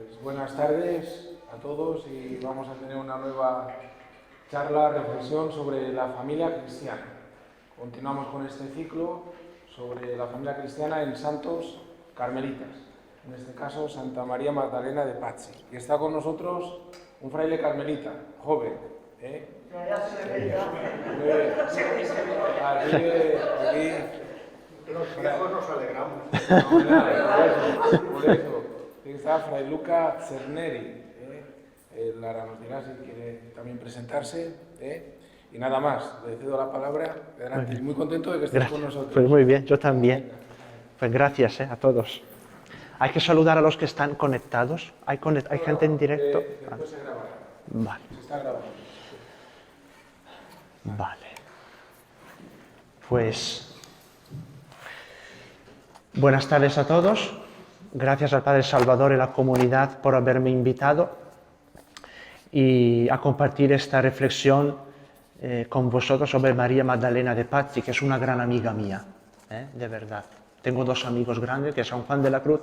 Pues buenas tardes a todos y vamos a tener una nueva charla, reflexión sobre la familia cristiana. Continuamos con este ciclo sobre la familia cristiana en santos carmelitas, en este caso Santa María Magdalena de Pazzi. Y está con nosotros un fraile carmelita, joven. Aquí los viejos nos alegramos. Por eso. Está Fray Luca Cerneri. Él ahora nos dirá si quiere también presentarse. Y nada más, le cedo la palabra. Adelante. Muy contento de que estés con nosotros. Pues muy bien, yo también. Pues gracias a todos. Hay que saludar a los que están conectados. ¿Hay gente en directo? Después se grabará. Vale. Se está grabando. Vale. Pues buenas tardes a todos. Gracias al Padre Salvador y a la comunidad por haberme invitado y a compartir esta reflexión con vosotros sobre María Magdalena de Pazzi, que es una gran amiga mía, de verdad. Tengo dos amigos grandes, que son Juan de la Cruz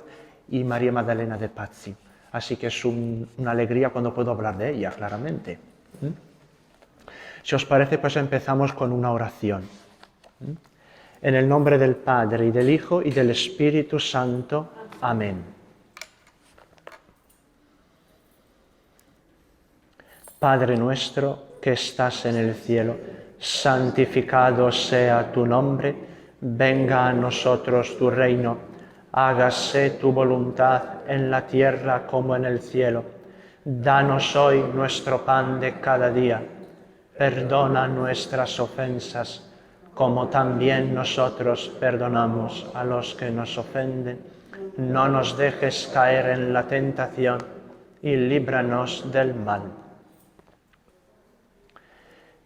y María Magdalena de Pazzi. Así que es una alegría cuando puedo hablar de ella, claramente. Si os parece, pues empezamos con una oración. En el nombre del Padre, y del Hijo, y del Espíritu Santo. Amén. Padre nuestro que estás en el cielo, santificado sea tu nombre, venga a nosotros tu reino, hágase tu voluntad en la tierra como en el cielo. Danos hoy nuestro pan de cada día, perdona nuestras ofensas, como también nosotros perdonamos a los que nos ofenden. No nos dejes caer en la tentación y líbranos del mal.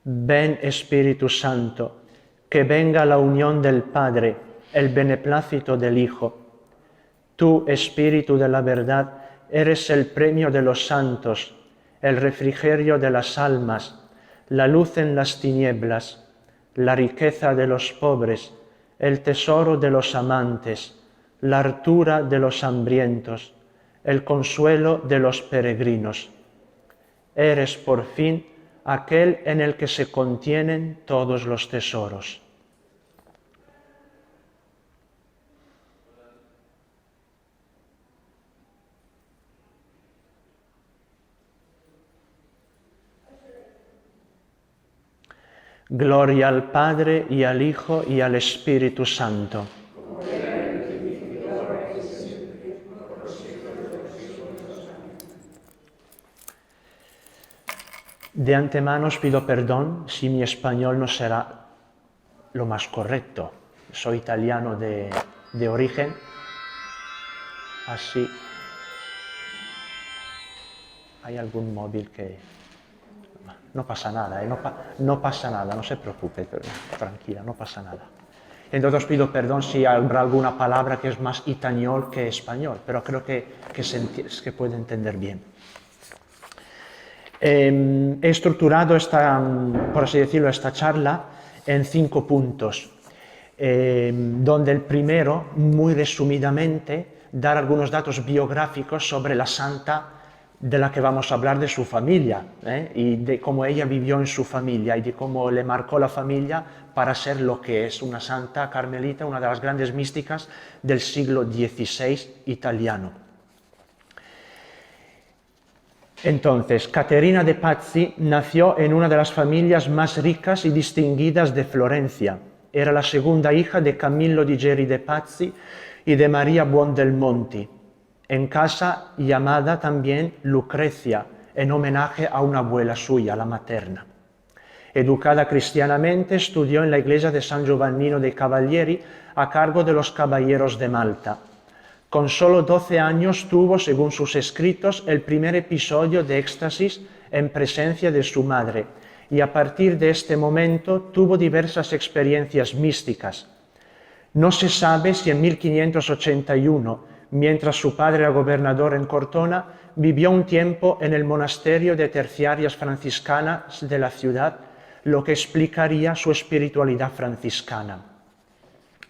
Ven Espíritu Santo, que venga la unión del Padre, el beneplácito del Hijo. Tú, Espíritu de la verdad, eres el premio de los santos, el refrigerio de las almas, la luz en las tinieblas, la riqueza de los pobres, el tesoro de los amantes, la hartura de los hambrientos, el consuelo de los peregrinos. Eres, por fin, aquel en el que se contienen todos los tesoros. Gloria al Padre, y al Hijo, y al Espíritu Santo. De antemano os pido perdón si mi español no será lo más correcto. Soy italiano de origen, así. ¿Hay algún móvil que...? No pasa nada, no pasa nada, no se preocupe, tranquila, no pasa nada. Entonces os pido perdón si habrá alguna palabra que es más itañol que español, pero creo que se puede entender bien. He estructurado por así decirlo, esta charla en 5 puntos, donde el primero, muy resumidamente, dar algunos datos biográficos sobre la santa de la que vamos a hablar, de su familia, y de cómo ella vivió en su familia y de cómo le marcó la familia para ser lo que es una santa carmelita, una de las grandes místicas del siglo XVI italiano. Entonces, Caterina de Pazzi nació en una de las familias más ricas y distinguidas de Florencia. Era la segunda hija de Camillo di Geri de Pazzi y de María Buondelmonti, en casa llamada también Lucrecia, en homenaje a una abuela suya, la materna. Educada cristianamente, estudió en la iglesia de San Giovannino dei Cavalieri a cargo de los caballeros de Malta. Con solo 12 años tuvo, según sus escritos, el primer episodio de éxtasis en presencia de su madre, y a partir de este momento tuvo diversas experiencias místicas. No se sabe si en 1581, mientras su padre era gobernador en Cortona, vivió un tiempo en el monasterio de terciarias franciscanas de la ciudad, lo que explicaría su espiritualidad franciscana.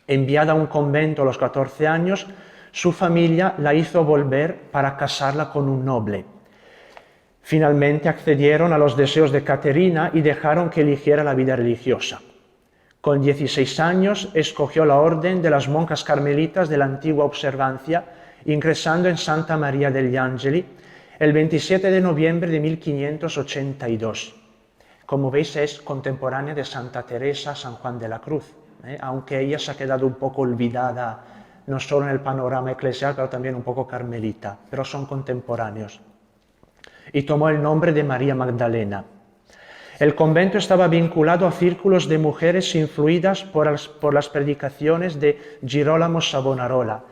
Enviada a un convento a los 14 años, Su familia la hizo volver para casarla con un noble. Finalmente accedieron a los deseos de Caterina y dejaron que eligiera la vida religiosa. Con 16 años escogió la orden de las monjas carmelitas de la antigua observancia, ingresando en Santa María degli Angeli el 27 de noviembre de 1582. Como veis, es contemporánea de Santa Teresa, San Juan de la Cruz, aunque ella se ha quedado un poco olvidada, no solo en el panorama eclesial, pero también un poco carmelita, pero son contemporáneos. Y tomó el nombre de María Magdalena. El convento estaba vinculado a círculos de mujeres influidas por las predicaciones de Girolamo Savonarola.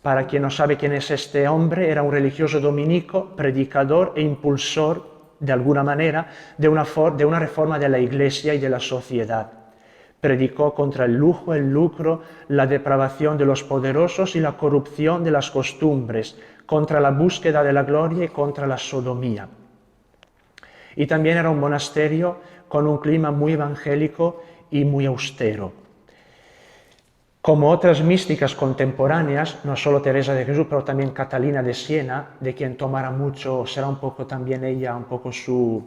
Para quien no sabe quién es este hombre, era un religioso dominico, predicador e impulsor, de alguna manera, de una reforma de la Iglesia y de la sociedad. Predicó contra el lujo, el lucro, la depravación de los poderosos y la corrupción de las costumbres, contra la búsqueda de la gloria y contra la sodomía. Y también era un monasterio con un clima muy evangélico y muy austero. Como otras místicas contemporáneas, no solo Teresa de Jesús, pero también Catalina de Siena, de quien tomará mucho, será un poco también ella, un poco su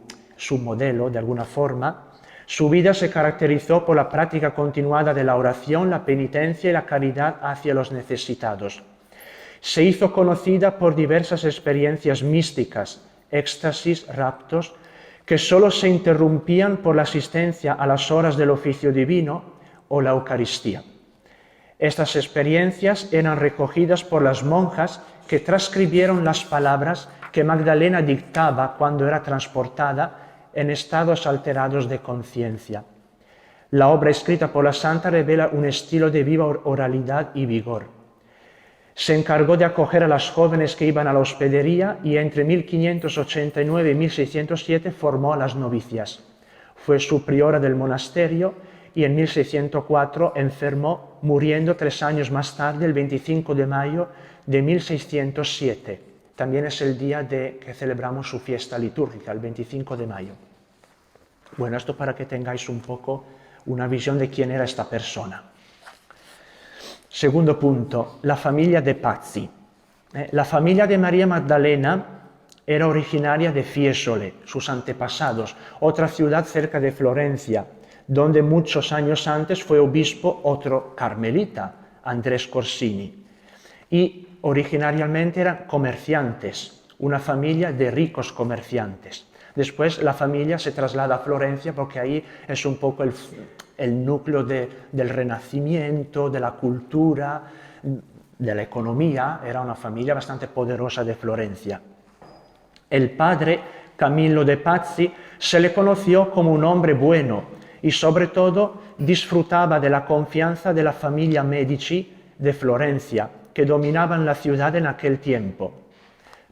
modelo de alguna forma, su vida se caracterizó por la práctica continuada de la oración, la penitencia y la caridad hacia los necesitados. Se hizo conocida por diversas experiencias místicas, éxtasis, raptos, que solo se interrumpían por la asistencia a las horas del oficio divino o la Eucaristía. Estas experiencias eran recogidas por las monjas que transcribieron las palabras que Magdalena dictaba cuando era transportada en estados alterados de conciencia. La obra escrita por la santa revela un estilo de viva oralidad y vigor. Se encargó de acoger a las jóvenes que iban a la hospedería y entre 1589 y 1607 formó a las novicias. Fue su priora del monasterio y en 1604 enfermó, muriendo 3 años más tarde, el 25 de mayo de 1607. También es el día que celebramos su fiesta litúrgica, el 25 de mayo. Bueno, esto para que tengáis un poco una visión de quién era esta persona. Segundo punto, la familia de Pazzi. La familia de María Magdalena era originaria de Fiesole, sus antepasados, otra ciudad cerca de Florencia, donde muchos años antes fue obispo otro carmelita, Andrés Corsini. Y originariamente eran comerciantes, una familia de ricos comerciantes. Después la familia se traslada a Florencia porque ahí es un poco el núcleo del Renacimiento, de la cultura, de la economía. Era una familia bastante poderosa de Florencia. El padre, Camillo de Pazzi, se le conoció como un hombre bueno y sobre todo disfrutaba de la confianza de la familia Medici de Florencia, que dominaban la ciudad en aquel tiempo.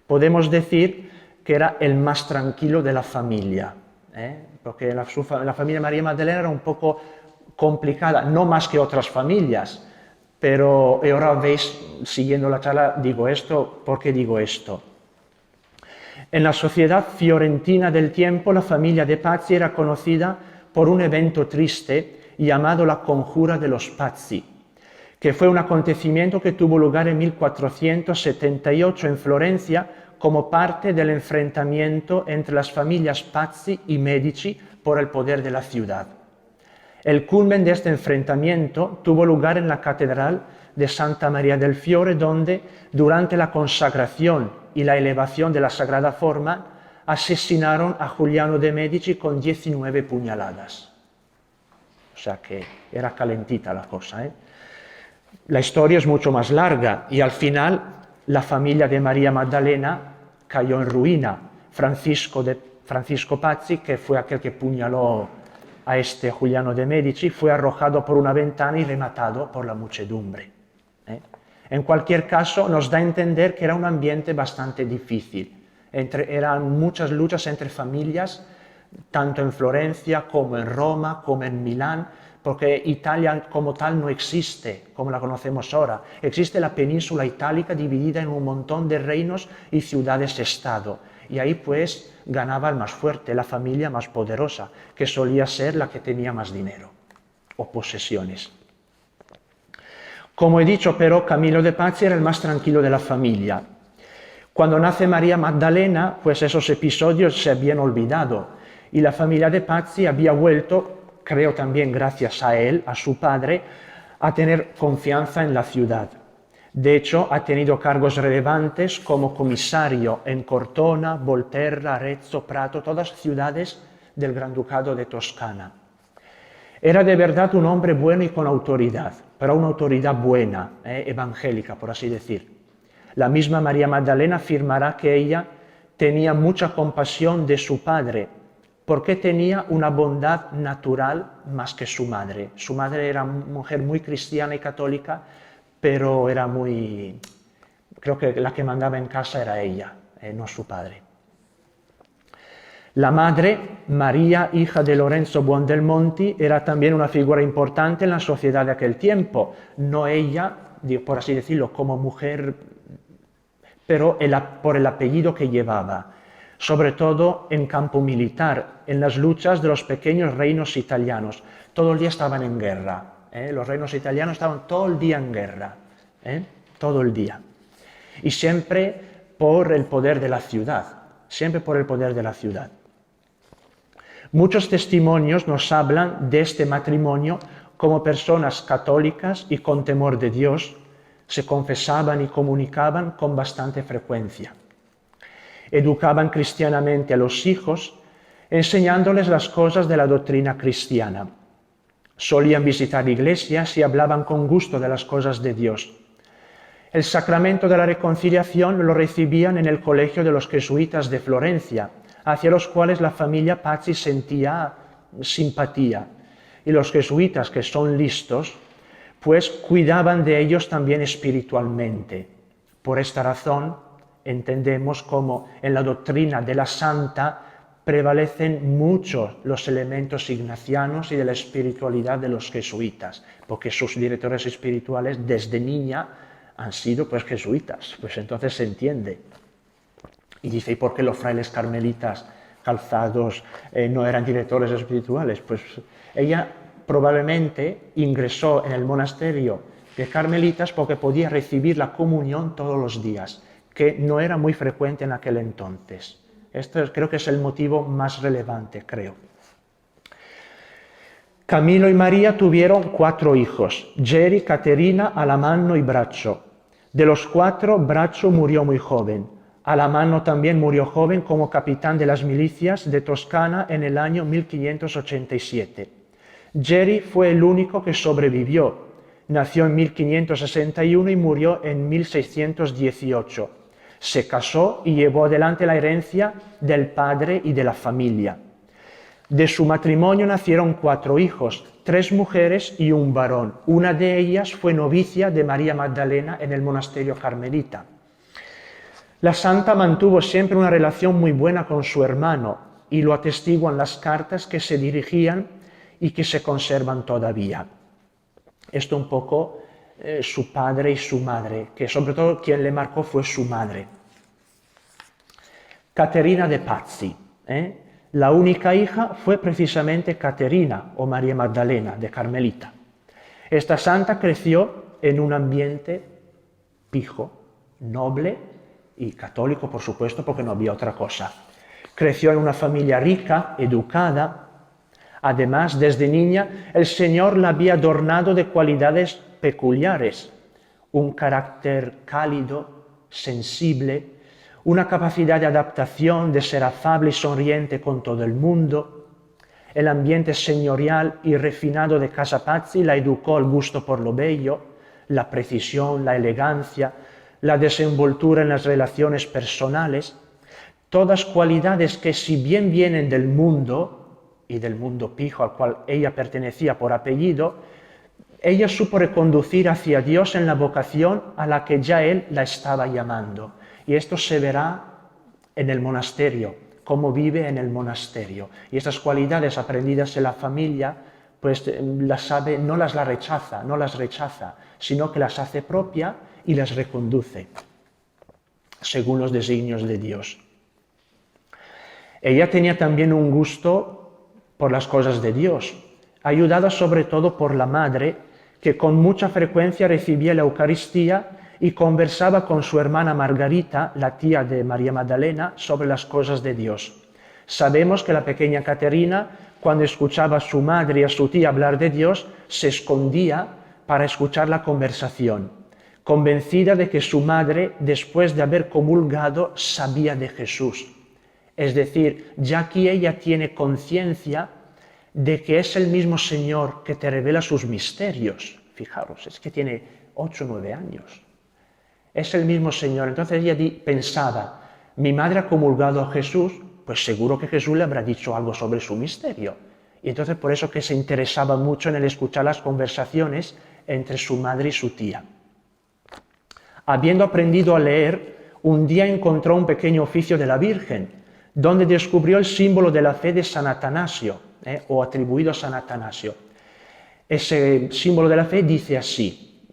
Podemos decir que era el más tranquilo de la familia, porque la familia María Magdalena era un poco complicada, no más que otras familias, pero ahora veis, siguiendo la charla, digo esto, ¿por qué digo esto? En la sociedad fiorentina del tiempo, la familia de Pazzi era conocida por un evento triste llamado la Conjura de los Pazzi, que fue un acontecimiento que tuvo lugar en 1478 en Florencia como parte del enfrentamiento entre las familias Pazzi y Medici por el poder de la ciudad. El culmen de este enfrentamiento tuvo lugar en la Catedral de Santa María del Fiore, donde, durante la consagración y la elevación de la Sagrada Forma, asesinaron a Giuliano de Medici con 19 puñaladas. O sea que era calentita la cosa, La historia es mucho más larga y al final la familia de María Magdalena cayó en ruina. Francisco Pazzi, que fue aquel que puñaló a este Giuliano de Medici, fue arrojado por una ventana y rematado por la muchedumbre. En cualquier caso, nos da a entender que era un ambiente bastante difícil. Eran muchas luchas entre familias, tanto en Florencia como en Roma, como en Milán, porque Italia como tal no existe, como la conocemos ahora. Existe la península itálica dividida en un montón de reinos y ciudades-estado. Y ahí pues ganaba el más fuerte, la familia más poderosa, que solía ser la que tenía más dinero o posesiones. Como he dicho, pero Camillo de Pazzi era el más tranquilo de la familia. Cuando nace María Magdalena, pues esos episodios se habían olvidado y la familia de Pazzi había vuelto, creo también gracias a él, a su padre, a tener confianza en la ciudad. De hecho, ha tenido cargos relevantes como comisario en Cortona, Volterra, Arezzo, Prato, todas ciudades del Gran Ducado de Toscana. Era de verdad un hombre bueno y con autoridad, pero una autoridad buena, evangélica, por así decir. La misma María Magdalena afirmará que ella tenía mucha compasión de su padre, porque tenía una bondad natural más que su madre. Su madre era una mujer muy cristiana y católica, pero era muy... creo que la que mandaba en casa era ella, no su padre. La madre, María, hija de Lorenzo Buondelmonti, era también una figura importante en la sociedad de aquel tiempo. No ella, por así decirlo, como mujer, pero por el apellido que llevaba, sobre todo en campo militar, en las luchas de los pequeños reinos italianos. Todo el día estaban en guerra, los reinos italianos estaban todo el día en guerra, todo el día. Y siempre por el poder de la ciudad, siempre por el poder de la ciudad. Muchos testimonios nos hablan de este matrimonio como personas católicas y con temor de Dios, se confesaban y comunicaban con bastante frecuencia. Educaban cristianamente a los hijos, enseñándoles las cosas de la doctrina cristiana. Solían visitar iglesias y hablaban con gusto de las cosas de Dios. El sacramento de la reconciliación lo recibían en el colegio de los jesuitas de Florencia, hacia los cuales la familia Pazzi sentía simpatía. Y los jesuitas, que son listos, pues cuidaban de ellos también espiritualmente. Por esta razón, entendemos cómo en la doctrina de la santa prevalecen mucho los elementos ignacianos y de la espiritualidad de los jesuitas, porque sus directores espirituales desde niña han sido pues jesuitas, pues entonces se entiende. Y dice, ¿y por qué los frailes carmelitas calzados no eran directores espirituales? Pues ella probablemente ingresó en el monasterio de carmelitas porque podía recibir la comunión todos los días, que no era muy frecuente en aquel entonces. Esto creo que es el motivo más relevante, creo. Camillo y María tuvieron 4 hijos, Geri, Caterina, Alamanno y Braccio. De los 4, Braccio murió muy joven. Alamanno también murió joven como capitán de las milicias de Toscana en el año 1587. Geri fue el único que sobrevivió. Nació en 1561 y murió en 1618. Se casó y llevó adelante la herencia del padre y de la familia. De su matrimonio nacieron 4 hijos, 3 mujeres y un varón. Una de ellas fue novicia de María Magdalena en el monasterio carmelita. La santa mantuvo siempre una relación muy buena con su hermano y lo atestiguan las cartas que se dirigían y que se conservan todavía. Esto un poco su padre y su madre, que sobre todo quien le marcó fue su madre. Caterina de Pazzi, la única hija fue precisamente Caterina o María Magdalena de Carmelita. Esta santa creció en un ambiente pijo, noble y católico, por supuesto, porque no había otra cosa. Creció en una familia rica, educada. Además, desde niña, el Señor la había adornado de cualidades peculiares, un carácter cálido, sensible, una capacidad de adaptación, de ser afable y sonriente con todo el mundo. El ambiente señorial y refinado de Casa Pazzi la educó al gusto por lo bello, la precisión, la elegancia, la desenvoltura en las relaciones personales, todas cualidades que si bien vienen del mundo, y del mundo pijo al cual ella pertenecía por apellido, ella supo reconducir hacia Dios en la vocación a la que ya Él la estaba llamando. Y esto se verá en el monasterio, cómo vive en el monasterio. Y estas cualidades aprendidas en la familia, pues las sabe, no las rechaza, sino que las hace propia y las reconduce, según los designios de Dios. Ella tenía también un gusto por las cosas de Dios, ayudada sobre todo por la madre, que con mucha frecuencia recibía la Eucaristía y conversaba con su hermana Margarita, la tía de María Magdalena, sobre las cosas de Dios. Sabemos que la pequeña Caterina, cuando escuchaba a su madre y a su tía hablar de Dios, se escondía para escuchar la conversación, convencida de que su madre, después de haber comulgado, sabía de Jesús. Es decir, ya aquí ella tiene conciencia de que es el mismo Señor que te revela sus misterios. Fijaros, es que tiene 8 o 9 años. Es el mismo Señor. Entonces ella pensaba, mi madre ha comulgado a Jesús, pues seguro que Jesús le habrá dicho algo sobre su misterio. Y entonces por eso que se interesaba mucho en el escuchar las conversaciones entre su madre y su tía. Habiendo aprendido a leer, un día encontró un pequeño oficio de la Virgen, donde descubrió el símbolo de la fe de San Atanasio, o atribuido a San Atanasio. Ese símbolo de la fe dice así: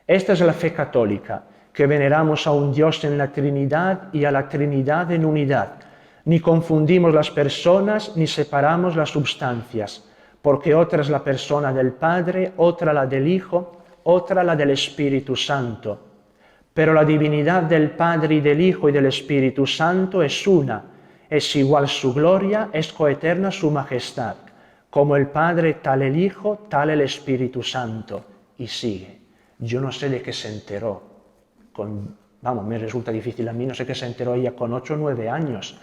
esta es la fe católica, que veneramos a un Dios en la Trinidad y a la Trinidad en unidad. Ni confundimos las personas ni separamos las substancias, porque otra es la persona del Padre, otra la del Hijo, otra la del Espíritu Santo. Pero la divinidad del Padre y del Hijo y del Espíritu Santo es una, es igual su gloria, es coeterna su majestad. Como el Padre, tal el Hijo, tal el Espíritu Santo. Y sigue. Yo no sé de qué se enteró. Me resulta difícil a mí, no sé qué se enteró ella con 8 o 9 años.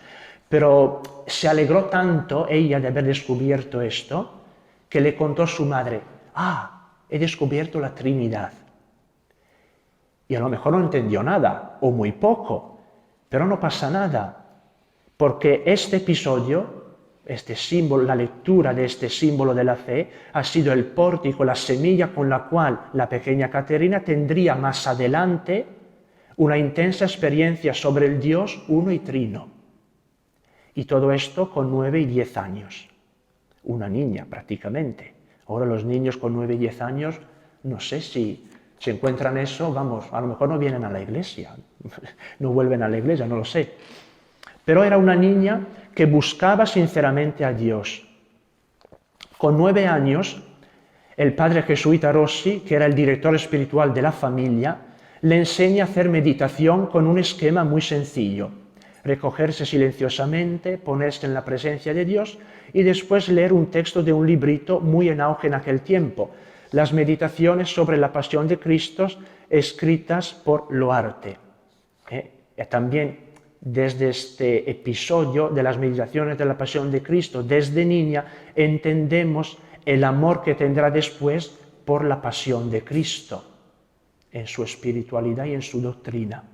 Pero se alegró tanto ella de haber descubierto esto, que le contó a su madre, he descubierto la Trinidad. Y a lo mejor no entendió nada, o muy poco, pero no pasa nada, porque este episodio, este símbolo, la lectura de este símbolo de la fe, ha sido el pórtico, la semilla con la cual la pequeña Caterina tendría más adelante una intensa experiencia sobre el Dios uno y trino. Y todo esto con 9 y 10 años. Una niña prácticamente. Ahora los niños con 9 y 10 años, no sé si se encuentran eso, a lo mejor no vienen a la iglesia, no vuelven a la iglesia, no lo sé. Pero era una niña que buscaba sinceramente a Dios. Con 9 años, el padre jesuita Rossi, que era el director espiritual de la familia, le enseña a hacer meditación con un esquema muy sencillo: recogerse silenciosamente, ponerse en la presencia de Dios y después leer un texto de un librito muy en auge en aquel tiempo, las meditaciones sobre la pasión de Cristo escritas por Loarte. También desde este episodio de las meditaciones de la pasión de Cristo, desde niña, entendemos el amor que tendrá después por la pasión de Cristo, en su espiritualidad y en su doctrina.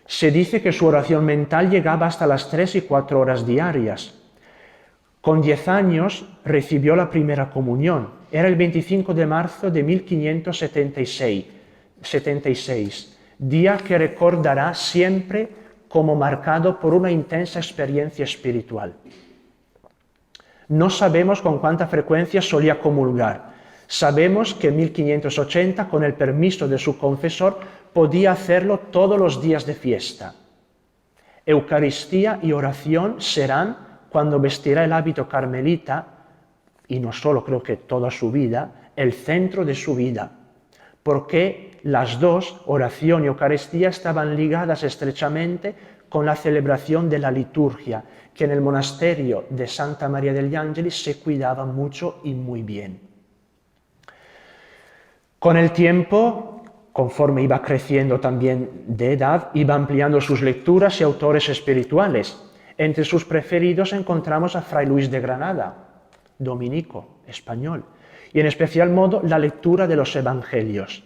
Se dice que su oración mental llegaba hasta las 3 y 4 horas diarias. Con 10 años recibió la primera comunión. Era el 25 de marzo de 1576, día que recordará siempre como marcado por una intensa experiencia espiritual. No sabemos con cuánta frecuencia solía comulgar. Sabemos que en 1580, con el permiso de su confesor, podía hacerlo todos los días de fiesta. Eucaristía y oración serán, cuando vestirá el hábito carmelita, y no solo, creo que toda su vida, el centro de su vida, porque las dos, oración y Eucaristía, estaban ligadas estrechamente con la celebración de la liturgia, que en el monasterio de Santa María degli Angeli se cuidaba mucho y muy bien. Con el tiempo, conforme iba creciendo también de edad, iba ampliando sus lecturas y autores espirituales. Entre sus preferidos encontramos a Fray Luis de Granada, dominico, español, y en especial modo la lectura de los evangelios.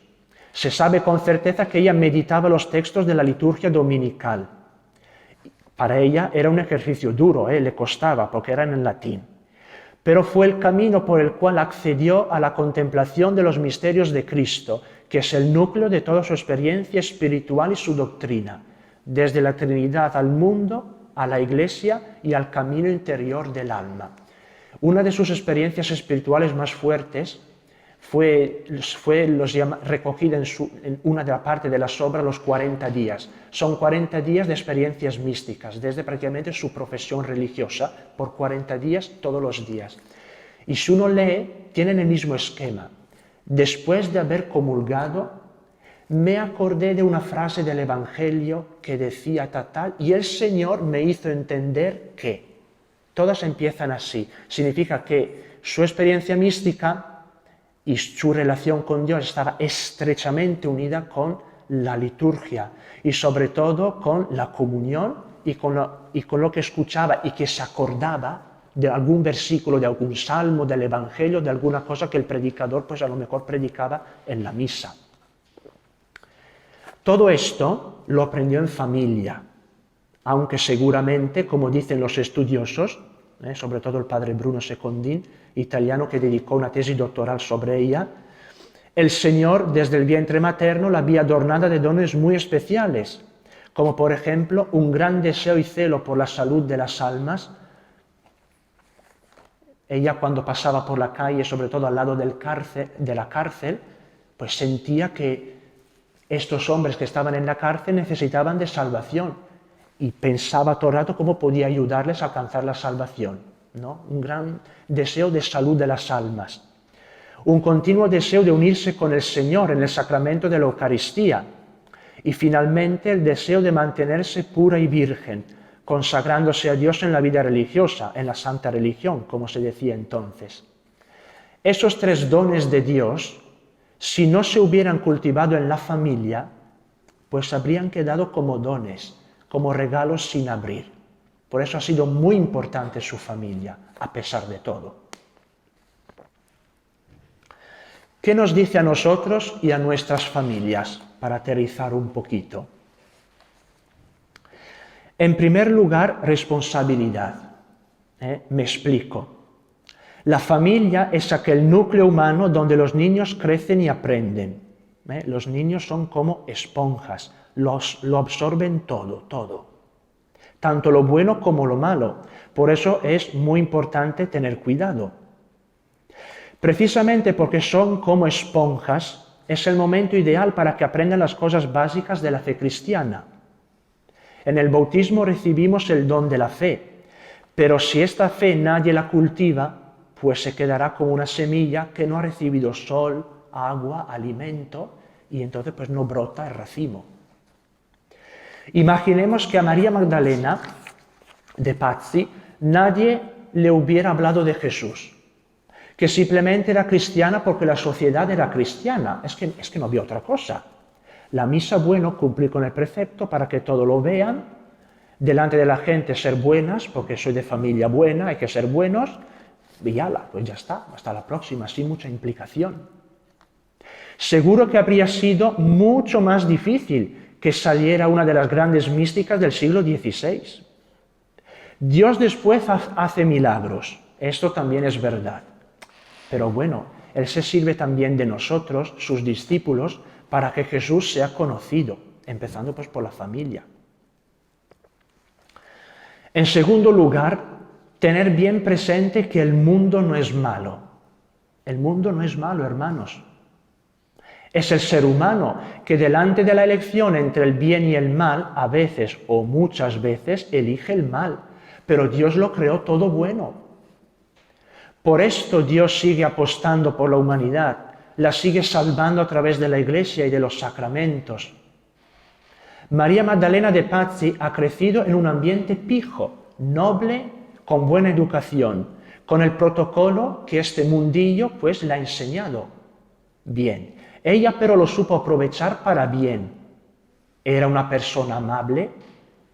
Se sabe con certeza que ella meditaba los textos de la liturgia dominical. Para ella era un ejercicio duro, le costaba porque eran en latín. Pero fue el camino por el cual accedió a la contemplación de los misterios de Cristo, que es el núcleo de toda su experiencia espiritual y su doctrina, desde la Trinidad al mundo, a la Iglesia y al camino interior del alma. Una de sus experiencias espirituales más fuertes fue recogida en una de la parte de las obras, los 40 días. Son 40 días de experiencias místicas, desde prácticamente su profesión religiosa, por 40 días, todos los días. Y si uno lee, tienen el mismo esquema. Después de haber comulgado, me acordé de una frase del Evangelio que decía tal, y el Señor me hizo entender que. Todas empiezan así. Significa que su experiencia mística y su relación con Dios estaba estrechamente unida con la liturgia y sobre todo con la comunión y con lo que escuchaba y que se acordaba de algún versículo, de algún salmo, del Evangelio, de alguna cosa que el predicador pues a lo mejor predicaba en la misa. Todo esto lo aprendió en familia, aunque seguramente, como dicen los estudiosos, sobre todo el padre Bruno Secondin, italiano, que dedicó una tesis doctoral sobre ella, el Señor desde el vientre materno la había adornada de dones muy especiales, como por ejemplo un gran deseo y celo por la salud de las almas. Ella cuando pasaba por la calle, sobre todo al lado de la cárcel, pues sentía que estos hombres que estaban en la cárcel necesitaban de salvación y pensaba todo el rato cómo podía ayudarles a alcanzar la salvación, ¿no? Un gran deseo de salud de las almas. Un continuo deseo de unirse con el Señor en el sacramento de la Eucaristía y finalmente el deseo de mantenerse pura y virgen, consagrándose a Dios en la vida religiosa, en la santa religión, como se decía entonces. Esos tres dones de Dios, si no se hubieran cultivado en la familia, pues habrían quedado como dones, como regalos sin abrir. Por eso ha sido muy importante su familia, a pesar de todo. ¿Qué nos dice a nosotros y a nuestras familias? Para aterrizar un poquito. En primer lugar, responsabilidad. Me explico. La familia es aquel núcleo humano donde los niños crecen y aprenden. Los niños son como esponjas, lo absorben todo. Tanto lo bueno como lo malo. Por eso es muy importante tener cuidado. Precisamente porque son como esponjas, es el momento ideal para que aprendan las cosas básicas de la fe cristiana. En el bautismo recibimos el don de la fe, pero si esta fe nadie la cultiva, pues se quedará como una semilla que no ha recibido sol, agua, alimento, y entonces pues no brota el racimo. Imaginemos que a María Magdalena de Pazzi nadie le hubiera hablado de Jesús, que simplemente era cristiana porque la sociedad era cristiana. Es que no había otra cosa. La misa, bueno, cumplir con el precepto para que todo lo vean, delante de la gente ser buenas, porque soy de familia buena, hay que ser buenos, y ala, pues ya está, hasta la próxima, sin mucha implicación. Seguro que habría sido mucho más difícil que saliera una de las grandes místicas del siglo XVI. Dios después hace milagros, esto también es verdad. Pero bueno, Él se sirve también de nosotros, sus discípulos, para que Jesús sea conocido, empezando pues por la familia. En segundo lugar, tener bien presente que el mundo no es malo. El mundo no es malo, hermanos. Es el ser humano que delante de la elección entre el bien y el mal, a veces o muchas veces, elige el mal. Pero Dios lo creó todo bueno. Por esto Dios sigue apostando por la humanidad, la sigue salvando a través de la Iglesia y de los sacramentos. María Magdalena de Pazzi ha crecido en un ambiente pijo, noble, con buena educación, con el protocolo que este mundillo pues le ha enseñado. Bien, ella pero lo supo aprovechar para bien. Era una persona amable,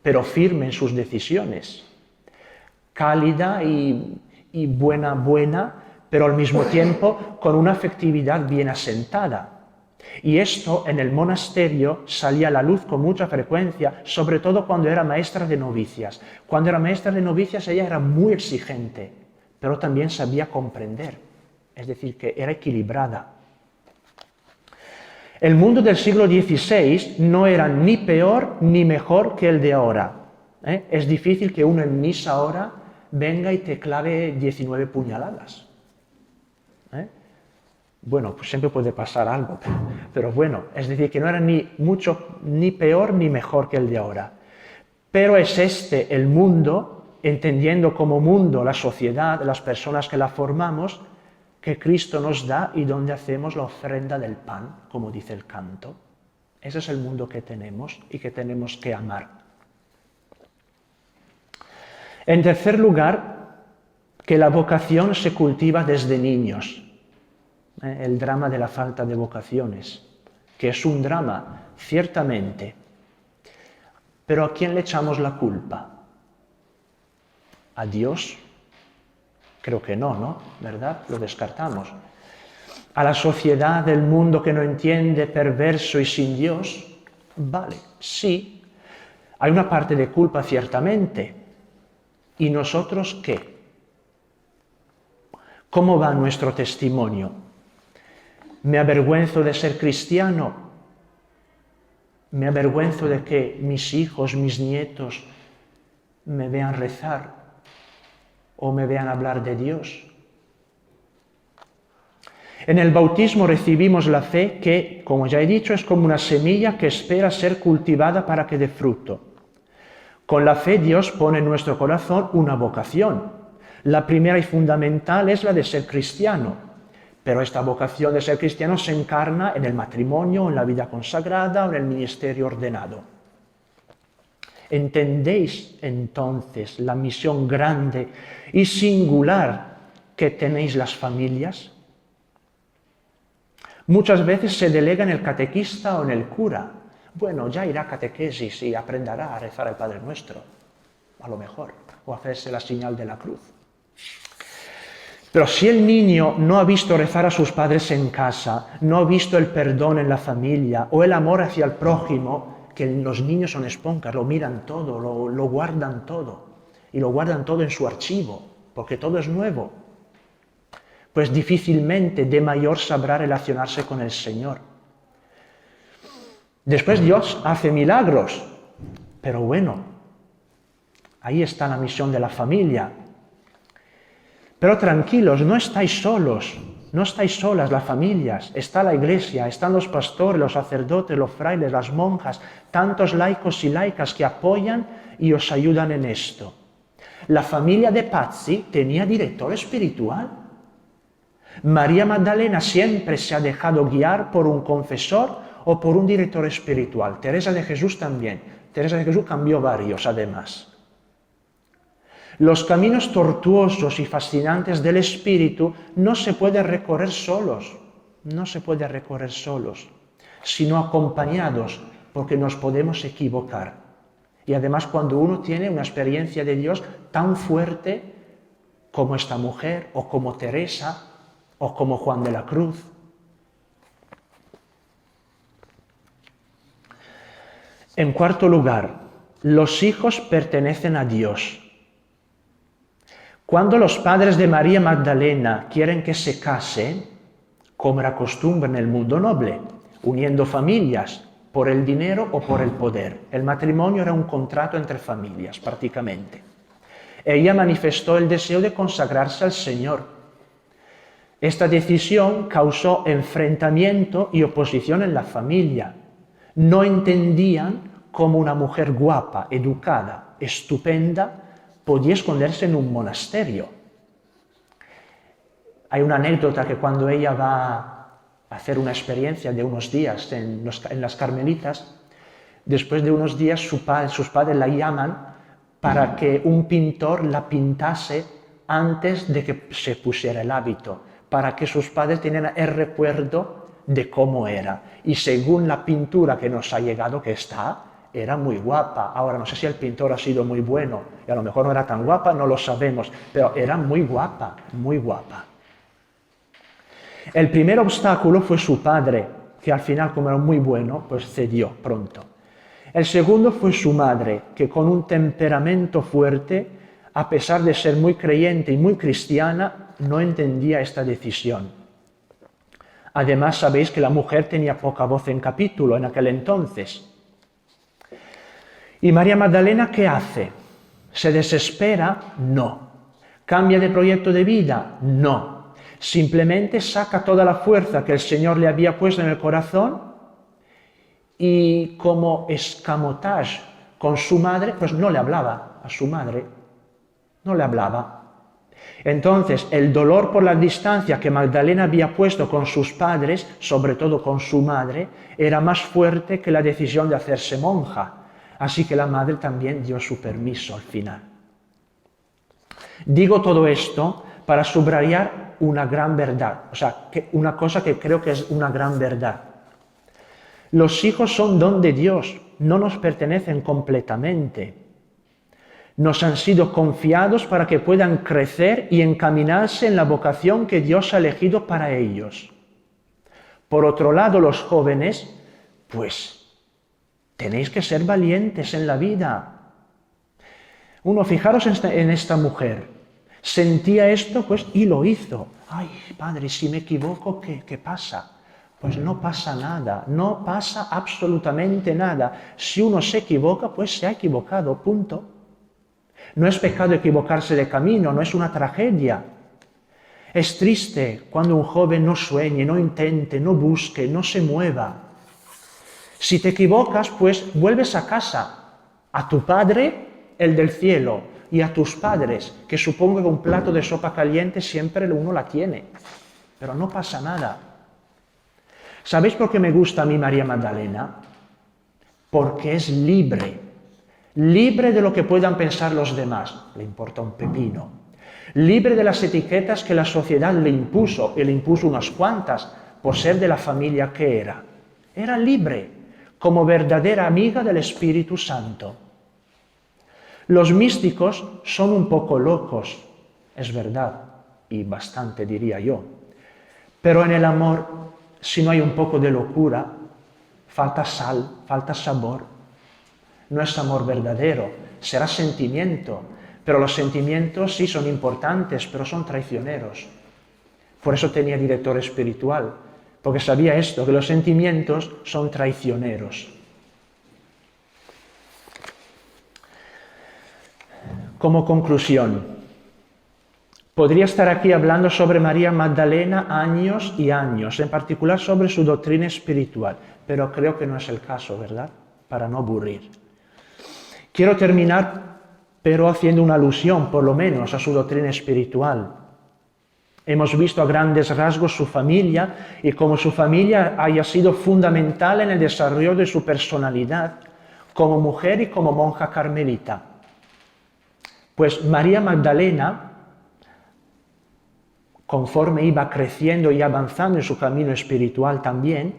pero firme en sus decisiones. Cálida y buena, pero al mismo tiempo con una afectividad bien asentada. Y esto en el monasterio salía a la luz con mucha frecuencia, sobre todo cuando era maestra de novicias. Cuando era maestra de novicias ella era muy exigente, pero también sabía comprender, es decir, que era equilibrada. El mundo del siglo XVI no era ni peor ni mejor que el de ahora. Es difícil que uno en misa ahora venga y te clave 19 puñaladas. Bueno, pues siempre puede pasar algo, pero bueno, es decir, que no era ni peor ni mejor que el de ahora. Pero es este el mundo entendiendo como mundo la sociedad, las personas que la formamos, que Cristo nos da y donde hacemos la ofrenda del pan, como dice el canto. Ese es el mundo que tenemos y que tenemos que amar. En tercer lugar, que la vocación se cultiva desde niños. El drama de la falta de vocaciones, que es un drama, ciertamente. Pero ¿a quién le echamos la culpa? ¿A Dios? Creo que no, ¿no? ¿Verdad? Lo descartamos. ¿A la sociedad del mundo que no entiende, perverso y sin Dios? Vale, sí. Hay una parte de culpa, ciertamente. ¿Y nosotros qué? ¿Cómo va nuestro testimonio? ¿Me avergüenzo de ser cristiano? ¿Me avergüenzo de que mis hijos, mis nietos me vean rezar o me vean hablar de Dios? En el bautismo recibimos la fe que, como ya he dicho, es como una semilla que espera ser cultivada para que dé fruto. Con la fe Dios pone en nuestro corazón una vocación. La primera y fundamental es la de ser cristiano. Pero esta vocación de ser cristiano se encarna en el matrimonio, en la vida consagrada o en el ministerio ordenado. ¿Entendéis entonces la misión grande y singular que tenéis las familias? Muchas veces se delega en el catequista o en el cura. Bueno, ya irá a catequesis y aprenderá a rezar el Padre Nuestro, a lo mejor, o a hacerse la señal de la cruz. Pero si el niño no ha visto rezar a sus padres en casa, no ha visto el perdón en la familia o el amor hacia el prójimo, que los niños son esponjas, lo miran todo, lo guardan todo, y lo guardan todo en su archivo, porque todo es nuevo, pues difícilmente de mayor sabrá relacionarse con el Señor. Después Dios hace milagros, pero bueno, ahí está la misión de la familia. Pero tranquilos, no estáis solos, no estáis solas las familias, está la iglesia, están los pastores, los sacerdotes, los frailes, las monjas, tantos laicos y laicas que apoyan y os ayudan en esto. La familia de Pazzi tenía director espiritual. María Magdalena siempre se ha dejado guiar por un confesor o por un director espiritual. Teresa de Jesús también. Teresa de Jesús cambió varios, además. Los caminos tortuosos y fascinantes del espíritu no se pueden recorrer solos, sino acompañados, porque nos podemos equivocar. Y además cuando uno tiene una experiencia de Dios tan fuerte como esta mujer, o como Teresa, o como Juan de la Cruz. En cuarto lugar, los hijos pertenecen a Dios. Cuando los padres de María Magdalena quieren que se case, como era costumbre en el mundo noble, uniendo familias por el dinero o por el poder. El matrimonio era un contrato entre familias, prácticamente. Ella manifestó el deseo de consagrarse al Señor. Esta decisión causó enfrentamiento y oposición en la familia. No entendían cómo una mujer guapa, educada, estupenda, podía esconderse en un monasterio. Hay una anécdota que cuando ella va a hacer una experiencia de unos días en las Carmelitas, después de unos días sus padres la llaman para que un pintor la pintase antes de que se pusiera el hábito, para que sus padres tengan el recuerdo de cómo era. Y según la pintura que nos ha llegado, que era muy guapa. Ahora, no sé si el pintor ha sido muy bueno, y a lo mejor no era tan guapa, no lo sabemos, pero era muy guapa, muy guapa. El primer obstáculo fue su padre, que al final, como era muy bueno, pues cedió pronto. El segundo fue su madre, que con un temperamento fuerte, a pesar de ser muy creyente y muy cristiana, no entendía esta decisión. Además, sabéis que la mujer tenía poca voz en capítulo en aquel entonces. ¿Y María Magdalena qué hace? ¿Se desespera? No. ¿Cambia de proyecto de vida? No. Simplemente saca toda la fuerza que el Señor le había puesto en el corazón y como escamotage con su madre, pues no le hablaba a su madre. no le hablaba. Entonces, el dolor por la distancia que Magdalena había puesto con sus padres, sobre todo con su madre, era más fuerte que la decisión de hacerse monja. Así que la madre también dio su permiso al final. Digo todo esto para subrayar una gran verdad, o sea, una cosa que creo que es una gran verdad. Los hijos son don de Dios, no nos pertenecen completamente. Nos han sido confiados para que puedan crecer y encaminarse en la vocación que Dios ha elegido para ellos. Por otro lado, los jóvenes, pues, tenéis que ser valientes en la vida. Fijaros en esta mujer. Sentía esto, pues, y lo hizo. Ay, padre, si me equivoco, ¿qué pasa? Pues no pasa nada, no pasa absolutamente nada. Si uno se equivoca, pues se ha equivocado, punto. No es pecado equivocarse de camino, no es una tragedia. Es triste cuando un joven no sueñe, no intente, no busque, no se mueva. Si te equivocas, pues vuelves a casa, a tu Padre, el del cielo, y a tus padres, que supongo que un plato de sopa caliente siempre uno la tiene. Pero no pasa nada. ¿Sabéis por qué me gusta a mí María Magdalena? Porque es libre. Libre de lo que puedan pensar los demás, le importa un pepino. Libre de las etiquetas que la sociedad le impuso, y le impuso unas cuantas, por ser de la familia que era. Era libre, como verdadera amiga del Espíritu Santo. Los místicos son un poco locos, es verdad, y bastante diría yo. Pero en el amor, si no hay un poco de locura, falta sal, falta sabor. No es amor verdadero, será sentimiento, pero los sentimientos sí son importantes, pero son traicioneros. Por eso tenía director espiritual, porque sabía esto, que los sentimientos son traicioneros. Como conclusión, podría estar aquí hablando sobre María Magdalena años y años, en particular sobre su doctrina espiritual, pero creo que no es el caso, ¿verdad? Para no aburrir. Quiero terminar, pero haciendo una alusión, por lo menos, a su doctrina espiritual. Hemos visto a grandes rasgos su familia y cómo su familia haya sido fundamental en el desarrollo de su personalidad como mujer y como monja carmelita. Pues María Magdalena, conforme iba creciendo y avanzando en su camino espiritual también,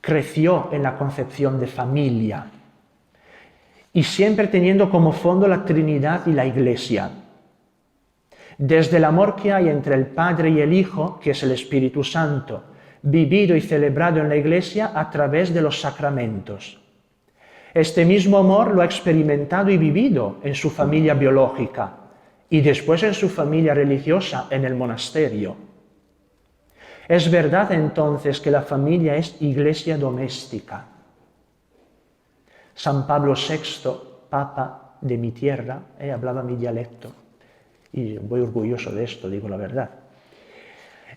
creció en la concepción de familia. Y siempre teniendo como fondo la Trinidad y la Iglesia. Desde el amor que hay entre el Padre y el Hijo, que es el Espíritu Santo, vivido y celebrado en la Iglesia a través de los sacramentos. Este mismo amor lo ha experimentado y vivido en su familia biológica y después en su familia religiosa en el monasterio. Es verdad entonces que la familia es iglesia doméstica. San Pablo VI, Papa de mi tierra, hablaba mi dialecto, y voy orgulloso de esto, digo la verdad.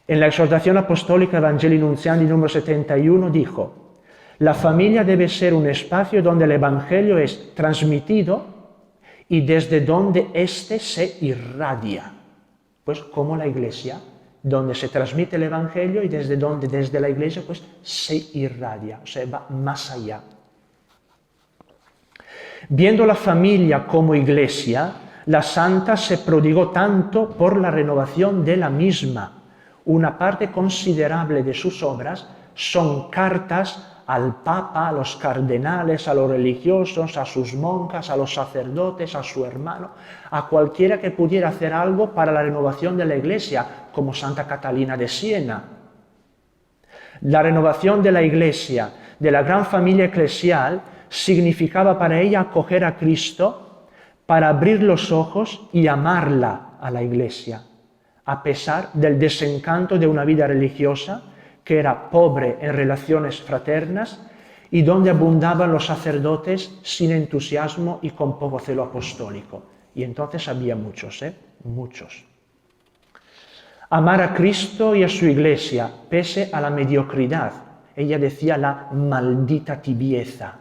En la exhortación apostólica Evangelii Nuntiandi número 71 dijo: la familia debe ser un espacio donde el Evangelio es transmitido y desde donde éste se irradia. Pues como la Iglesia, donde se transmite el Evangelio y desde donde desde la Iglesia pues se irradia, o sea, va más allá. Viendo la familia como iglesia, la santa se prodigó tanto por la renovación de la misma. Una parte considerable de sus obras son cartas al Papa, a los cardenales, a los religiosos, a sus monjas, a los sacerdotes, a su hermano, a cualquiera que pudiera hacer algo para la renovación de la iglesia, como Santa Catalina de Siena. La renovación de la iglesia, de la gran familia eclesial, significaba para ella acoger a Cristo para abrir los ojos y amarla a la Iglesia, a pesar del desencanto de una vida religiosa que era pobre en relaciones fraternas y donde abundaban los sacerdotes sin entusiasmo y con poco celo apostólico. Y entonces había muchos, muchos. Amar a Cristo y a su Iglesia, pese a la mediocridad. Ella decía la maldita tibieza,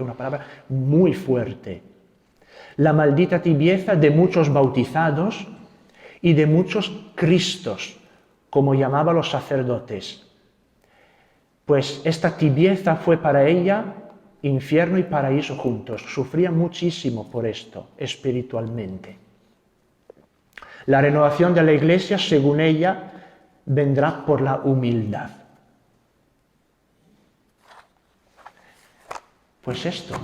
una palabra muy fuerte. La maldita tibieza de muchos bautizados y de muchos Cristos, como llamaban los sacerdotes. Pues esta tibieza fue para ella infierno y paraíso juntos. Sufría muchísimo por esto, espiritualmente. La renovación de la Iglesia, según ella, vendrá por la humildad. Pues esto.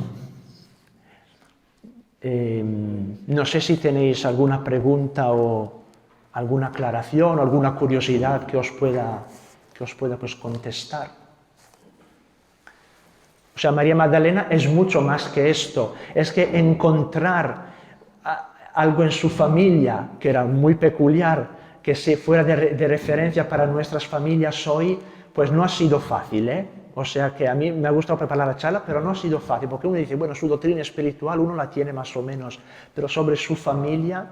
No sé si tenéis alguna pregunta o alguna aclaración o alguna curiosidad que os pueda pues, contestar. O sea, María Magdalena es mucho más que esto. Es que encontrar algo en su familia que era muy peculiar, que se fuera de referencia para nuestras familias hoy, pues no ha sido fácil, ¿eh? O sea que a mí me ha gustado preparar la charla, pero no ha sido fácil, porque uno dice, bueno, su doctrina espiritual uno la tiene más o menos, pero sobre su familia,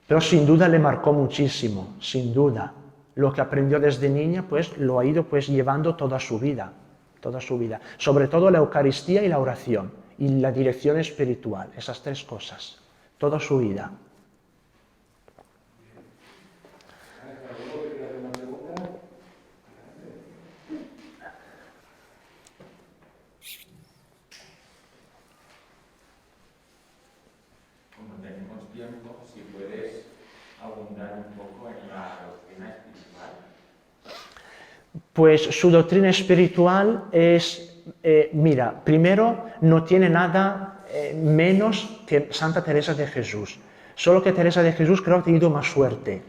pero sin duda le marcó muchísimo, sin duda. Lo que aprendió desde niña, pues lo ha ido pues llevando toda su vida, sobre todo la Eucaristía y la oración, y la dirección espiritual, esas tres cosas, toda su vida. Como tenemos tiempo, si puedes abundar un poco en la doctrina espiritual. Pues su doctrina espiritual es, mira, primero no tiene nada menos que Santa Teresa de Jesús. Solo que Teresa de Jesús creo que ha tenido más suerte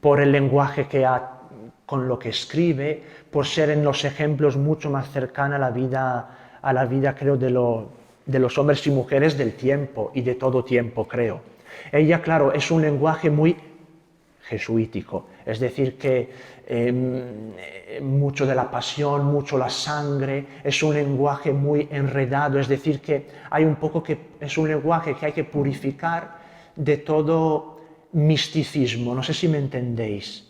por el lenguaje que ha, con lo que escribe, por ser en los ejemplos mucho más cercana a la vida creo, de los hombres y mujeres del tiempo y de todo tiempo, creo. Ella, claro, es un lenguaje muy jesuítico, es decir, que mucho de la pasión, mucho la sangre, es un lenguaje muy enredado, es decir, que hay un poco que es un lenguaje que hay que purificar de todo misticismo, no sé si me entendéis.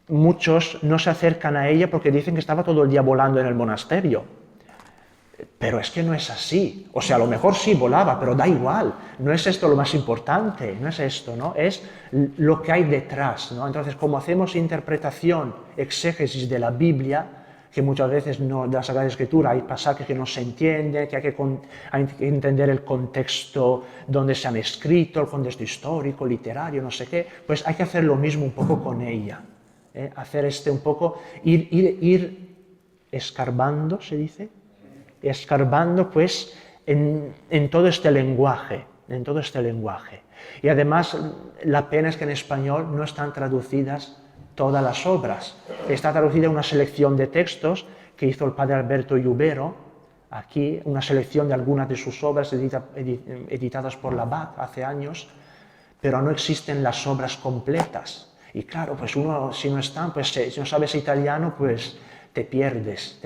Muchos no se acercan a ella porque dicen que estaba todo el día volando en el monasterio. Pero es que no es así. O sea, a lo mejor sí volaba, pero da igual. No es esto lo más importante, no es esto, ¿no? Es lo que hay detrás, ¿no? Entonces, como hacemos interpretación, exégesis de la Biblia, que muchas veces no, de la Sagrada Escritura hay pasajes que no se entienden, que hay que entender el contexto donde se han escrito, el contexto histórico, literario, no sé qué, pues hay que hacer lo mismo un poco con ella. Hacer un poco, ir escarbando, se dice, escarbando pues en todo este lenguaje, Y además la pena es que en español no están traducidas todas las obras. Está traducida una selección de textos que hizo el padre Alberto Llubero, aquí una selección de algunas de sus obras editadas por la BAC hace años, pero no existen las obras completas. Y claro, pues uno si no están, pues si no sabes italiano, pues te pierdes.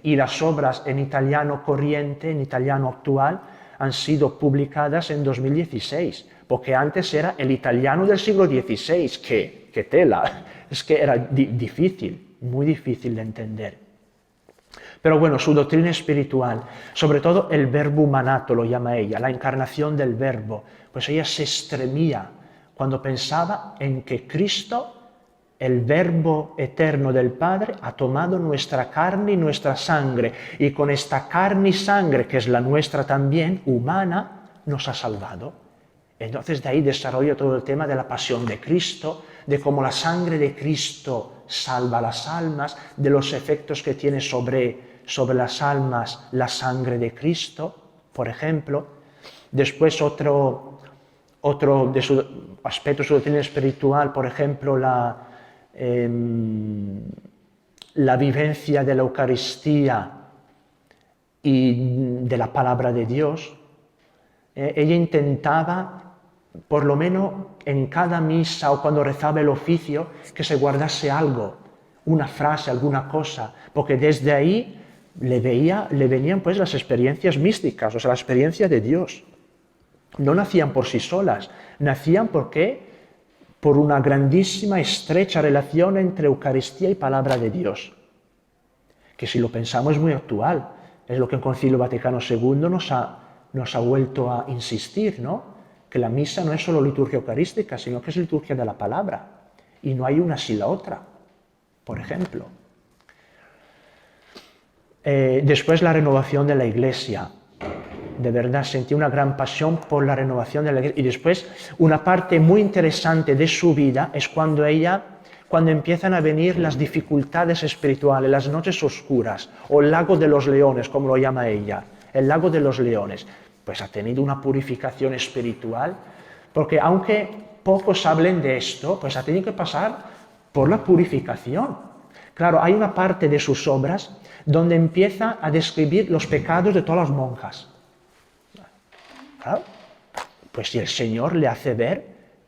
Y las obras en italiano corriente, en italiano actual, han sido publicadas en 2016, porque antes era el italiano del siglo XVI, que tela, es que era difícil, muy difícil de entender. Pero bueno, su doctrina espiritual, sobre todo el verbo humanato lo llama ella, la encarnación del verbo, pues ella se estremía cuando pensaba en que Cristo, el verbo eterno del Padre, ha tomado nuestra carne y nuestra sangre, y con esta carne y sangre, que es la nuestra también, humana, nos ha salvado. Entonces de ahí desarrolla todo el tema de la pasión de Cristo, de cómo la sangre de Cristo salva las almas, de los efectos que tiene sobre las almas la sangre de Cristo, por ejemplo. Después otro de su aspecto de su doctrina espiritual, por ejemplo, la vivencia de la Eucaristía y de la palabra de Dios. Ella intentaba, por lo menos en cada misa o cuando rezaba el oficio, que se guardase algo, una frase, alguna cosa, porque desde ahí le venían pues las experiencias místicas, o sea, la experiencia de Dios. No nacían por sí solas, nacían por una grandísima, estrecha relación entre Eucaristía y Palabra de Dios, que si lo pensamos es muy actual. Es lo que el Concilio Vaticano II nos ha vuelto a insistir, ¿no? Que la misa no es solo liturgia eucarística, sino que es liturgia de la palabra. Y no hay una sin la otra, por ejemplo. Después la renovación de la Iglesia. De verdad, sentí una gran pasión por la renovación de la Iglesia. Y después, una parte muy interesante de su vida es cuando empiezan a venir las dificultades espirituales, las noches oscuras, o el lago de los leones, como lo llama ella, el lago de los leones. Pues ha tenido una purificación espiritual, porque aunque pocos hablen de esto, pues ha tenido que pasar por la purificación. Claro, hay una parte de sus obras donde empieza a describir los pecados de todas las monjas. Claro, pues si el Señor le hace ver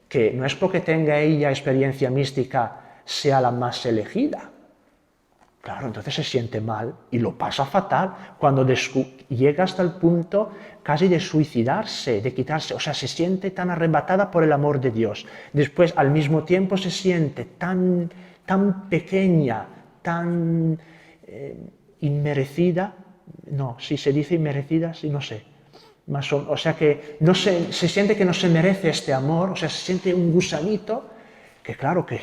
que no es porque tenga ella experiencia mística sea la más elegida. Claro, entonces se siente mal y lo pasa fatal cuando llega hasta el punto casi de suicidarse, de quitarse, o sea, se siente tan arrebatada por el amor de Dios. Después, al mismo tiempo, se siente tan pequeña, tan inmerecida, no, si se dice inmerecida, sí, no sé. O sea que se siente que no se merece este amor, o sea, se siente un gusanito, que claro que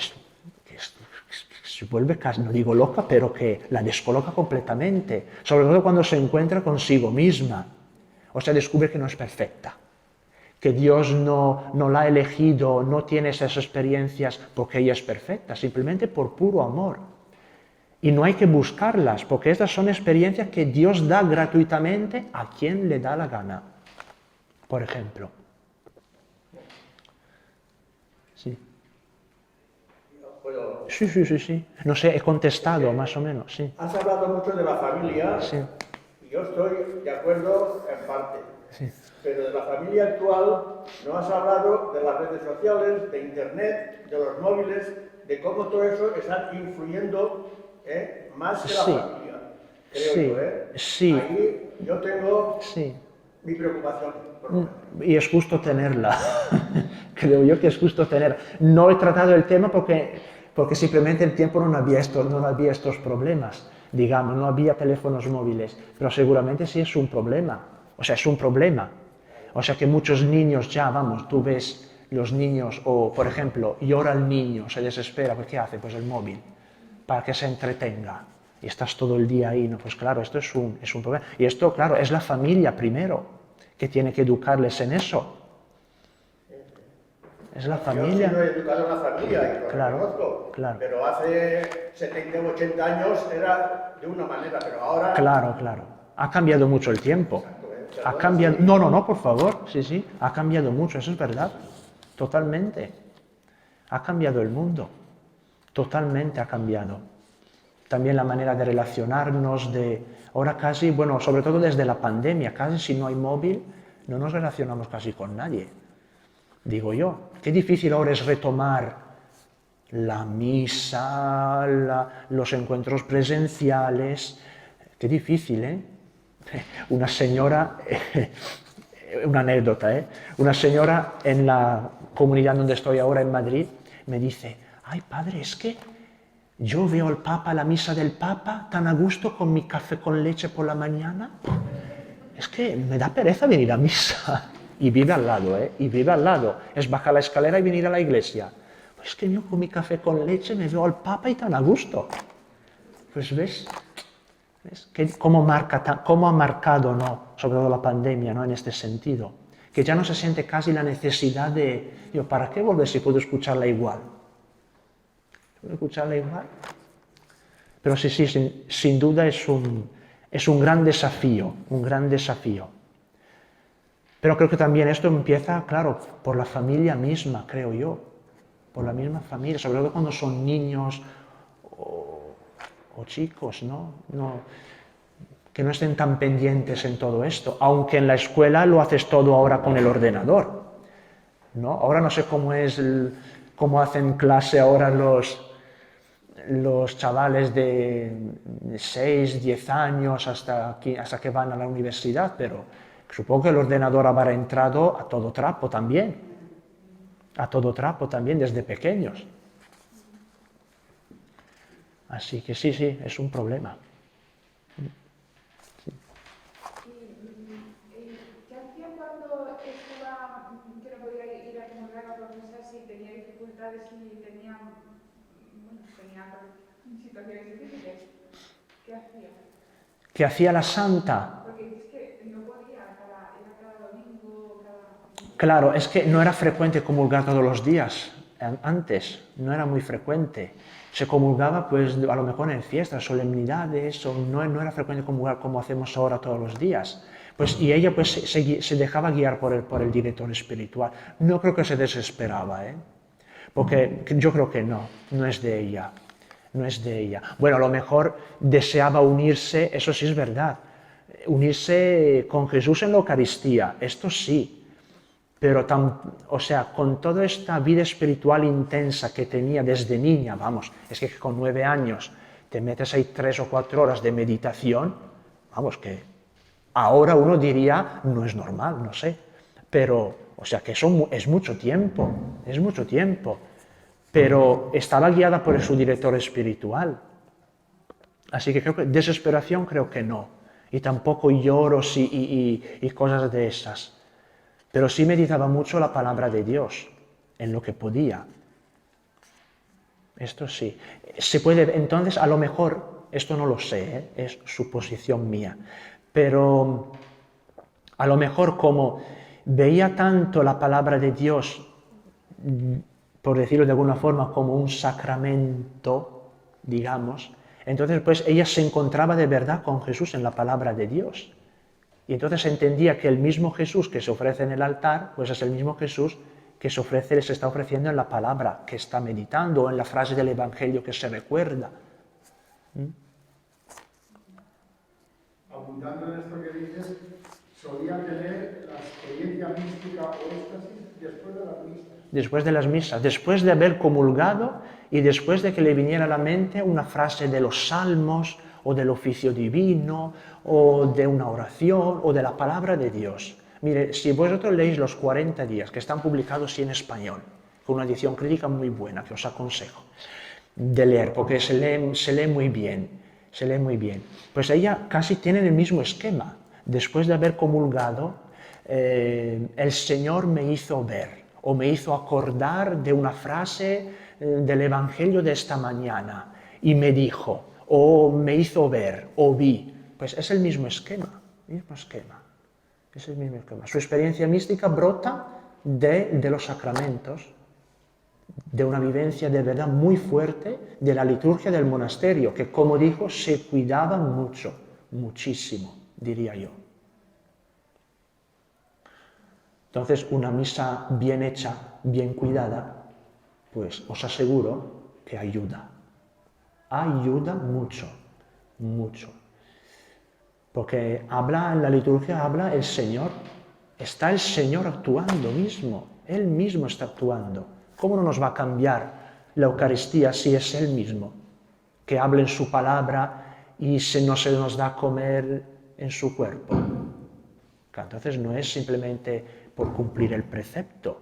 se vuelve casi, no digo loca, pero que la descoloca completamente, sobre todo cuando se encuentra consigo misma. O sea, descubre que no es perfecta, que Dios no la ha elegido, no tiene esas experiencias porque ella es perfecta, simplemente por puro amor. Y no hay que buscarlas, porque estas son experiencias que Dios da gratuitamente a quien le da la gana. Por ejemplo. Sí. Sí. No sé, he contestado más o menos, sí. Has hablado mucho de la familia, Sí. y yo estoy de acuerdo en parte. Sí. Pero de la familia actual no has hablado de las redes sociales, de internet, de los móviles, de cómo todo eso está influyendo más que la familia, creo yo. Sí. Ahí yo tengo Sí. mi preocupación. Por lo menos. Y es justo tenerla. Creo yo que es justo tenerla. No he tratado el tema porque simplemente el tiempo no había estos problemas, digamos, no había teléfonos móviles, pero seguramente sí es un problema. O sea, es un problema. O sea que muchos niños ya, vamos, tú ves los niños, o por ejemplo, llora el niño, se desespera, pues ¿qué hace? Pues el móvil, para que se entretenga. Y estás todo el día ahí, ¿no? Pues claro, esto es un problema. Y esto, claro, es la familia primero, que tiene que educarles en eso. Es la familia. Yo he educado en la familia y lo reconozco, claro. pero hace 70 o 80 años era de una manera, pero ahora... Claro. Ha cambiado mucho el tiempo. Ha cambiado... No, por favor. Sí. Ha cambiado mucho, eso es verdad. Totalmente. Ha cambiado el mundo. Totalmente ha cambiado. También la manera de relacionarnos, ahora casi, bueno, sobre todo desde la pandemia, casi si no hay móvil, no nos relacionamos casi con nadie. Digo yo, qué difícil ahora es retomar la misa, los encuentros presenciales, qué difícil, ¿eh? Una señora, una anécdota, una señora en la comunidad donde estoy ahora en Madrid me dice, ay padre, es que yo veo al Papa, la misa del Papa, tan a gusto con mi café con leche por la mañana, es que me da pereza venir a misa. Y vive al lado, y vive al lado. Es bajar la escalera y venir a la iglesia. Pues es que yo con mi café con leche me veo al Papa y tan a gusto. Pues ves cómo ha marcado, ¿no? Sobre todo la pandemia, ¿no? En este sentido. Que ya no se siente casi la necesidad de, ¿para qué volver si puedo escucharla igual? ¿Puedo escucharla igual? Pero sí, sin duda es un gran desafío, Pero creo que también esto empieza, claro, por la familia misma, creo yo. Por la misma familia, sobre todo cuando son niños o chicos, ¿no? Que no estén tan pendientes en todo esto. Aunque en la escuela lo haces todo ahora con el ordenador, ¿no? Ahora no sé cómo hacen clase ahora los chavales de 6, 10 años hasta que van a la universidad, pero supongo que el ordenador habrá entrado a todo trapo también, desde pequeños. Así que sí, es un problema. ¿Qué ¿Qué hacía? ¿Qué hacía la santa? Porque es que no podía, era cada domingo, cada... Claro, es que no era frecuente comulgar todos los días. Antes no era muy frecuente. Se comulgaba pues a lo mejor en fiestas, solemnidades, o no era frecuente comulgar como hacemos ahora todos los días. Pues, y ella pues se dejaba guiar por el director espiritual. No creo que se desesperaba, porque yo creo que no es de ella. No es de ella. Bueno, a lo mejor deseaba unirse, eso sí es verdad, unirse con Jesús en la Eucaristía, esto sí, pero o sea, con toda esta vida espiritual intensa que tenía desde niña, vamos, es que con 9 años te metes ahí 3 o 4 horas de meditación, vamos, que ahora uno diría, no es normal, no sé, pero, o sea, que eso es mucho tiempo, pero estaba guiada por su director espiritual. Así que creo que desesperación creo que no, y tampoco lloros y cosas de esas. Pero sí meditaba mucho la palabra de Dios, en lo que podía. Esto sí. Se puede, entonces, a lo mejor, esto no lo sé, es suposición mía, pero a lo mejor como veía tanto la palabra de Dios, por decirlo de alguna forma, como un sacramento, digamos, entonces pues ella se encontraba de verdad con Jesús en la palabra de Dios. Y entonces entendía que el mismo Jesús que se ofrece en el altar, pues es el mismo Jesús que se está ofreciendo en la palabra que está meditando o en la frase del Evangelio que se recuerda. Apuntando en esto que dices, solía tener la experiencia mística o éxtasis después de las misas. Después de las misas, después de haber comulgado y después de que le viniera a la mente una frase de los salmos o del oficio divino o de una oración o de la palabra de Dios. Mire, si vosotros leéis los 40 días que están publicados sí en español, con una edición crítica muy buena que os aconsejo de leer, porque se lee muy bien, Pues ella casi tiene el mismo esquema. Después de haber comulgado, el Señor me hizo ver o me hizo acordar de una frase del Evangelio de esta mañana y me dijo, o me hizo ver, o vi. Pues es el mismo esquema, es el mismo esquema. Su experiencia mística brota de los sacramentos, de una vivencia de verdad muy fuerte de la liturgia del monasterio, que como dijo, se cuidaba mucho, muchísimo, diría yo. Entonces, una misa bien hecha, bien cuidada, pues os aseguro que ayuda. Ayuda mucho, mucho. Porque en la liturgia habla el Señor, está el Señor actuando mismo, Él mismo está actuando. ¿Cómo no nos va a cambiar la Eucaristía si es Él mismo? Que habla en su palabra y no se nos da a comer en su cuerpo. Entonces no es simplemente por cumplir el precepto.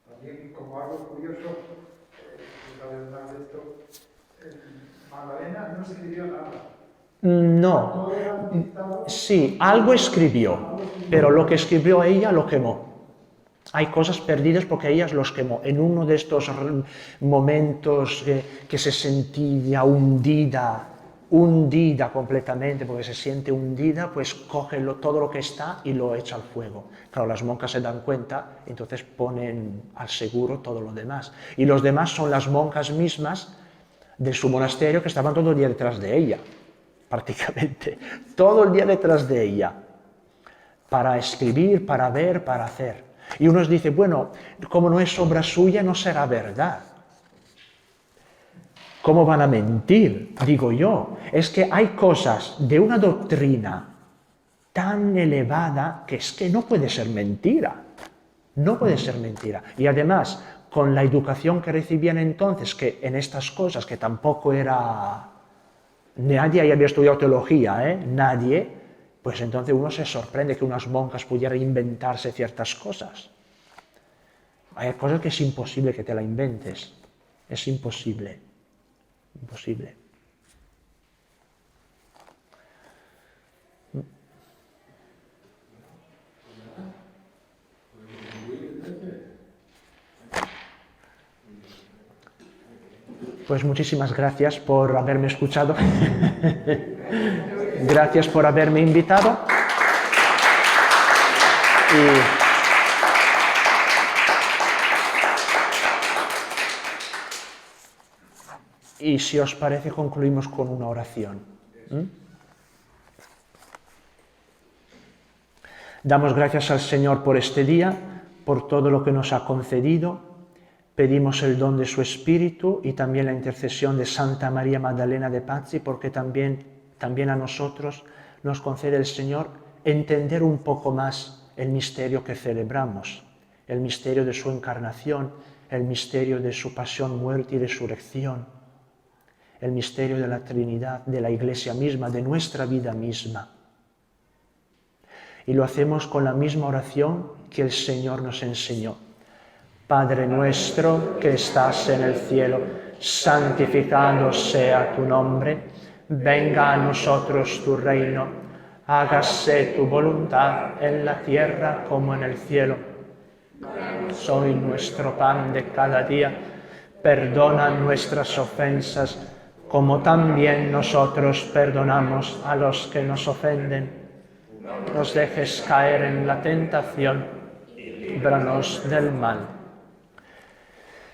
También como algo curioso, sabes más de esto, Magdalena no escribió nada. No, Todo era dictado. sí, algo escribió, pero lo que escribió ella lo quemó. Hay cosas perdidas porque ella los quemó. En uno de estos momentos que se sentía hundida completamente, porque se siente hundida, pues coge todo lo que está y lo echa al fuego. Claro, las monjas se dan cuenta, entonces ponen al seguro todo lo demás. Y los demás son las monjas mismas de su monasterio que estaban todo el día detrás de ella, prácticamente, todo el día detrás de ella, para escribir, para ver, para hacer. Y unos dicen, bueno, como no es obra suya, no será verdad. ¿Cómo van a mentir? Digo yo. Es que hay cosas de una doctrina tan elevada que es que no puede ser mentira. No puede ser mentira. Y además, con la educación que recibían entonces, que en estas cosas, que tampoco era... Nadie había estudiado teología, nadie, pues entonces uno se sorprende que unas monjas pudieran inventarse ciertas cosas. Hay cosas que es imposible que te la inventes. Es imposible. Imposible. Pues muchísimas gracias por haberme escuchado. Gracias por haberme invitado. Y si os parece, concluimos con una oración. Damos gracias al Señor por este día, por todo lo que nos ha concedido. Pedimos el don de su Espíritu y también la intercesión de Santa María Magdalena de Pazzi, porque también a nosotros nos concede el Señor entender un poco más el misterio que celebramos, el misterio de su encarnación, el misterio de su pasión, muerte y resurrección, el misterio de la Trinidad, de la Iglesia misma, de nuestra vida misma. Y lo hacemos con la misma oración que el Señor nos enseñó. Padre nuestro que estás en el cielo, santificado sea tu nombre, venga a nosotros tu reino, hágase tu voluntad en la tierra como en el cielo. Hoy nuestro pan de cada día, perdona nuestras ofensas, como también nosotros perdonamos a los que nos ofenden. No nos dejes caer en la tentación, líbranos del mal.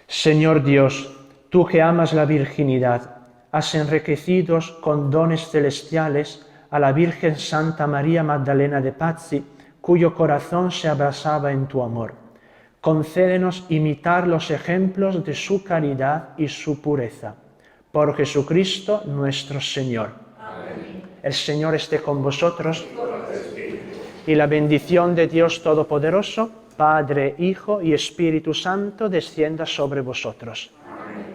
Señor Dios, tú que amas la virginidad, has enriquecido con dones celestiales a la Virgen Santa María Magdalena de Pazzi, cuyo corazón se abrasaba en tu amor. Concédenos imitar los ejemplos de su caridad y su pureza. Por Jesucristo nuestro Señor. Amén. El Señor esté con vosotros. Y la bendición de Dios Todopoderoso, Padre, Hijo y Espíritu Santo, descienda sobre vosotros. Amén.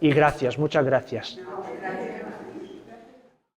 Y gracias, muchas gracias.